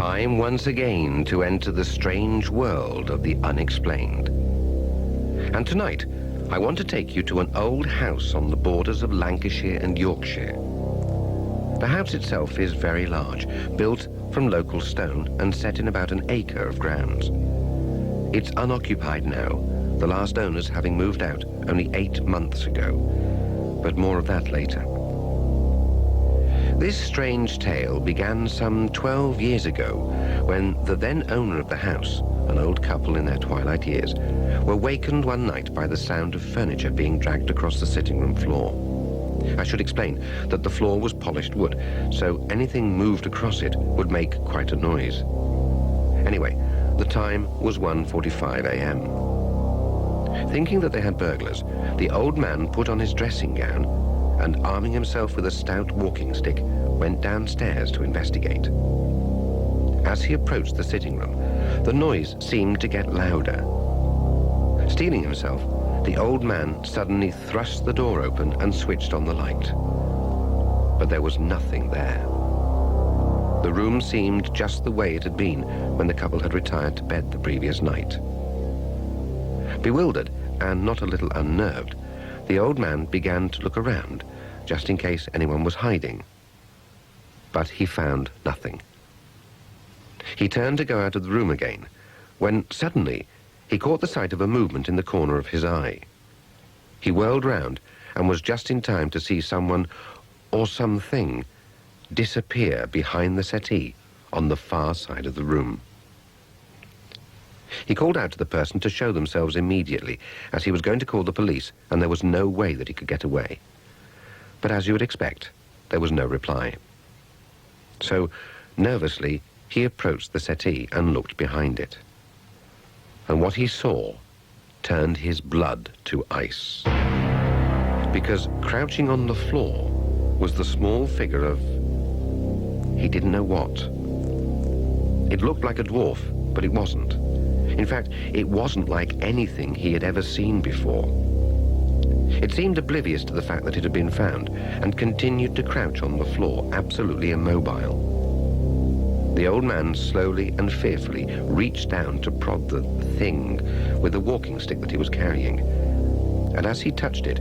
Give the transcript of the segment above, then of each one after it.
Time once again to enter the strange world of the unexplained. And tonight, I want to take you to an old house on the borders of Lancashire and Yorkshire. The house itself is very large, built from local stone and set in about an acre of grounds. It's unoccupied now, the last owners having moved out only 8 months ago, but more of that later. This strange tale began some 12 years ago when the then owner of the house, an old couple in their twilight years, were wakened one night by the sound of furniture being dragged across the sitting room floor. I should explain that the floor was polished wood, so anything moved across it would make quite a noise. Anyway, the time was 1:45 a.m. Thinking that they had burglars, the old man put on his dressing gown and, arming himself with a stout walking stick, went downstairs to investigate. As he approached the sitting room, the noise seemed to get louder. Steeling himself, the old man suddenly thrust the door open and switched on the light. But there was nothing there. The room seemed just the way it had been when the couple had retired to bed the previous night. Bewildered and not a little unnerved, the old man began to look around, just in case anyone was hiding. But he found nothing. He turned to go out of the room again, when suddenly he caught the sight of a movement in the corner of his eye. He whirled round and was just in time to see someone or something disappear behind the settee on the far side of the room. He called out to the person to show themselves immediately, as he was going to call the police, and there was no way that he could get away. But as you would expect, there was no reply. So, nervously, he approached the settee and looked behind it. And what he saw turned his blood to ice. Because crouching on the floor was the small figure of... he didn't know what. It looked like a dwarf, but it wasn't. In fact, it wasn't like anything he had ever seen before. It seemed oblivious to the fact that it had been found and continued to crouch on the floor, absolutely immobile. The old man slowly and fearfully reached down to prod the thing with the walking stick that he was carrying. And as he touched it,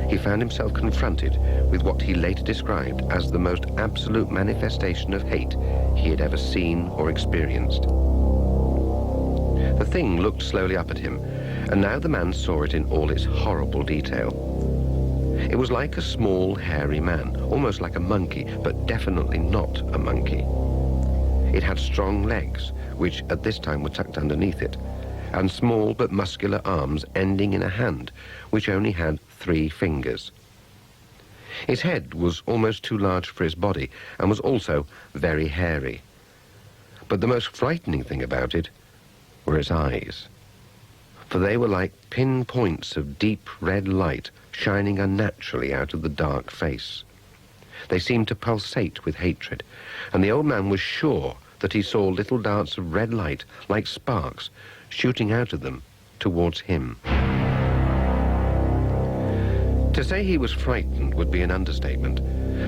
he found himself confronted with what he later described as the most absolute manifestation of hate he had ever seen or experienced. The thing looked slowly up at him, and now the man saw it in all its horrible detail. It was like a small, hairy man, almost like a monkey, but definitely not a monkey. It had strong legs, which at this time were tucked underneath it, and small but muscular arms ending in a hand, which only had 3 fingers. Its head was almost too large for his body, and was also very hairy. But the most frightening thing about it were its eyes, for they were like pinpoints of deep red light shining unnaturally out of the dark face. They seemed to pulsate with hatred, and the old man was sure that he saw little darts of red light, like sparks, shooting out of them towards him. To say he was frightened would be an understatement,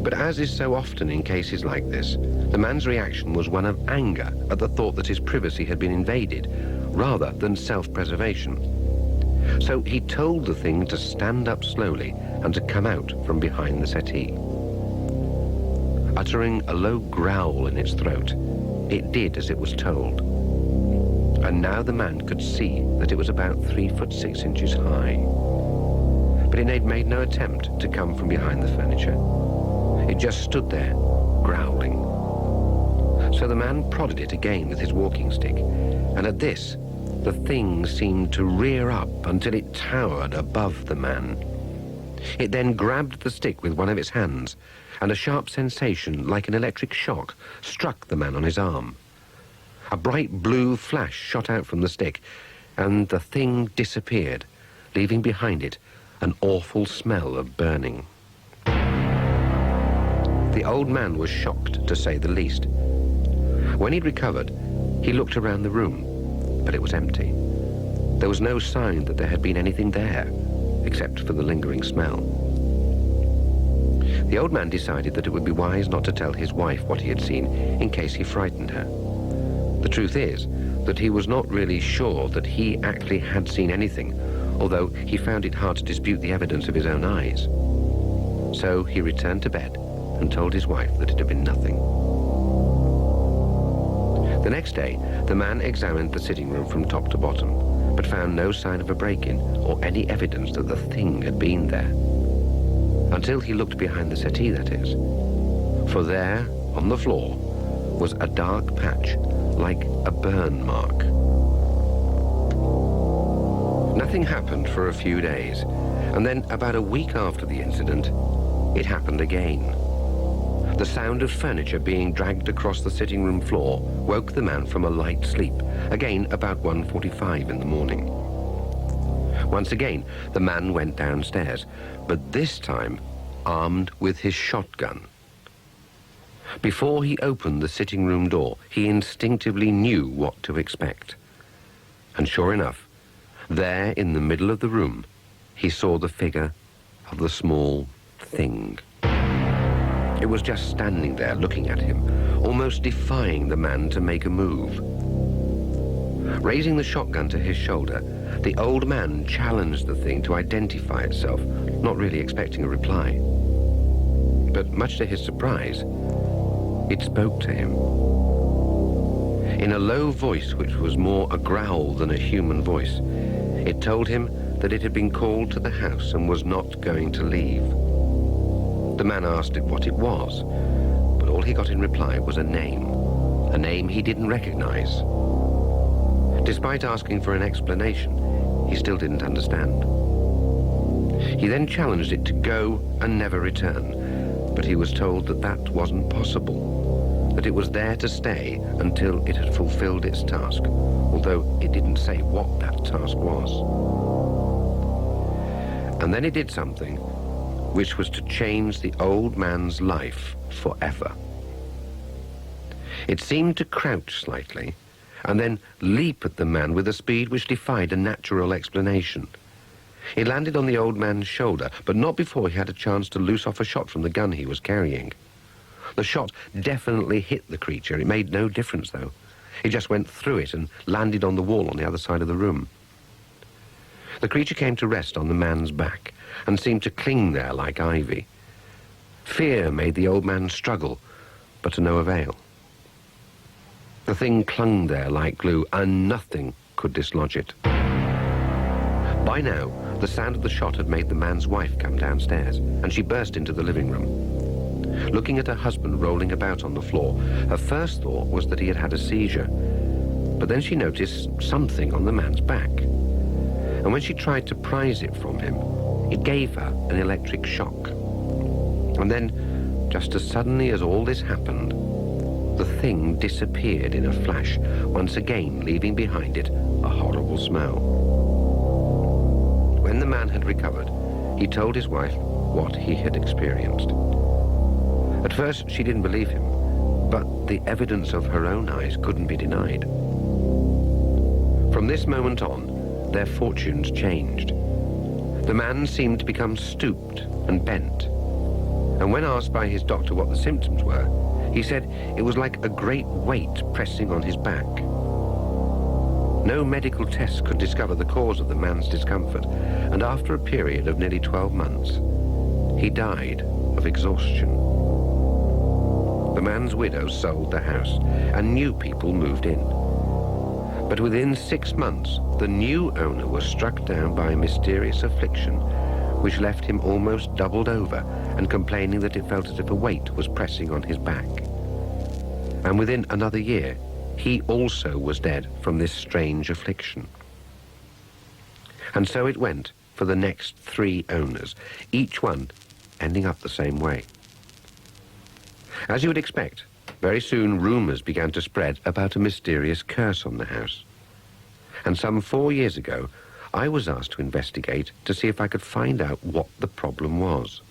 but as is so often in cases like this, the man's reaction was one of anger at the thought that his privacy had been invaded, rather than self-preservation. So he told the thing to stand up slowly and to come out from behind the settee. Uttering a low growl in its throat, it did as it was told. And now the man could see that it was about 3'6" high. But it made no attempt to come from behind the furniture. It just stood there, growling. So the man prodded it again with his walking stick, and at this, the thing seemed to rear up until it towered above the man. It then grabbed the stick with one of its hands, and a sharp sensation, like an electric shock, struck the man on his arm. A bright blue flash shot out from the stick, and the thing disappeared, leaving behind it an awful smell of burning. The old man was shocked, to say the least. When he'd recovered, he looked around the room, but it was empty. There was no sign that there had been anything there, except for the lingering smell. The old man decided that it would be wise not to tell his wife what he had seen in case he frightened her. The truth is that he was not really sure that he actually had seen anything, although he found it hard to dispute the evidence of his own eyes. So he returned to bed and told his wife that it had been nothing. The next day, the man examined the sitting room from top to bottom, but found no sign of a break-in or any evidence that the thing had been there. Until he looked behind the settee, that is. For there, on the floor, was a dark patch, like a burn mark. Nothing happened for a few days, and then about a week after the incident, it happened again. The sound of furniture being dragged across the sitting room floor woke the man from a light sleep, again about 1:45 in the morning. Once again, the man went downstairs, but this time armed with his shotgun. Before he opened the sitting room door, he instinctively knew what to expect. And sure enough, there in the middle of the room, he saw the figure of the small thing. It was just standing there looking at him, almost defying the man to make a move. Raising the shotgun to his shoulder, the old man challenged the thing to identify itself, not really expecting a reply. But much to his surprise, it spoke to him. In a low voice which was more a growl than a human voice, it told him that it had been called to the house and was not going to leave. The man asked it what it was, but all he got in reply was a name he didn't recognize. Despite asking for an explanation, he still didn't understand. He then challenged it to go and never return, but he was told that that wasn't possible, that it was there to stay until it had fulfilled its task, although it didn't say what that task was. And then it did something which was to change the old man's life forever. It seemed to crouch slightly and then leap at the man with a speed which defied a natural explanation. It landed on the old man's shoulder, but not before he had a chance to loose off a shot from the gun he was carrying. The shot definitely hit the creature. It made no difference, though. It just went through it and landed on the wall on the other side of the room. The creature came to rest on the man's back and seemed to cling there like ivy. Fear made the old man struggle, but to no avail. The thing clung there like glue, and nothing could dislodge it. By now, the sound of the shot had made the man's wife come downstairs, and she burst into the living room. Looking at her husband rolling about on the floor, her first thought was that he had had a seizure. But then she noticed something on the man's back. And when she tried to prise it from him, it gave her an electric shock. And then, just as suddenly as all this happened, the thing disappeared in a flash, once again leaving behind it a horrible smell. When the man had recovered, he told his wife what he had experienced. At first, she didn't believe him, but the evidence of her own eyes couldn't be denied. From this moment on, their fortunes changed. The man seemed to become stooped and bent, and when asked by his doctor what the symptoms were, he said it was like a great weight pressing on his back. No medical tests could discover the cause of the man's discomfort, and after a period of nearly 12 months, he died of exhaustion. The man's widow sold the house, and new people moved in. But within 6 months, the new owner was struck down by a mysterious affliction, which left him almost doubled over and complaining that it felt as if a weight was pressing on his back. And within another year, he also was dead from this strange affliction. And so it went for the next 3 owners, each one ending up the same way. As you would expect, very soon rumors began to spread about a mysterious curse on the house. And some 4 years ago, I was asked to investigate to see if I could find out what the problem was.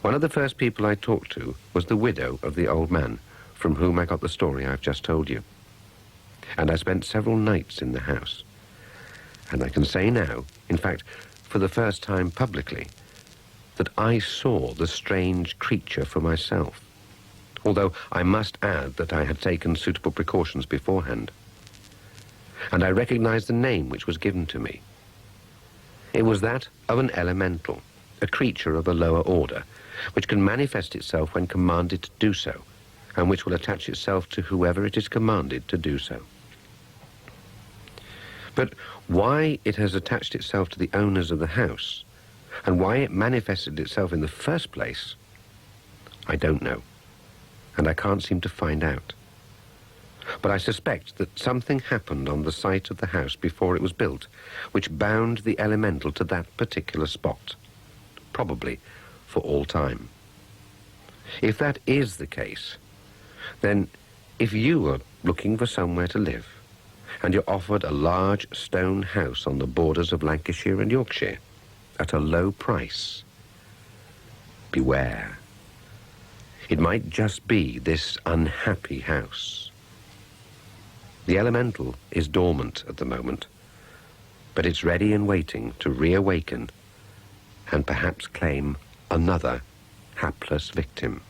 One of the first people I talked to was the widow of the old man, from whom I got the story I've just told you. And I spent several nights in the house. And I can say now, in fact, for the first time publicly, that I saw the strange creature for myself. although I must add that I had taken suitable precautions beforehand. And I recognized the name which was given to me. It was that of an elemental, a creature of a lower order, which can manifest itself when commanded to do so, and which will attach itself to whoever it is commanded to do so. But why it has attached itself to the owners of the house, and why it manifested itself in the first place, I don't know, and I can't seem to find out. But I suspect that something happened on the site of the house before it was built, which bound the elemental to that particular spot, probably for all time. If that is the case, then if you are looking for somewhere to live, and you're offered a large stone house on the borders of Lancashire and Yorkshire at a low price, beware. It might just be this unhappy house. The elemental is dormant at the moment, but it's ready and waiting to reawaken and perhaps claim another hapless victim.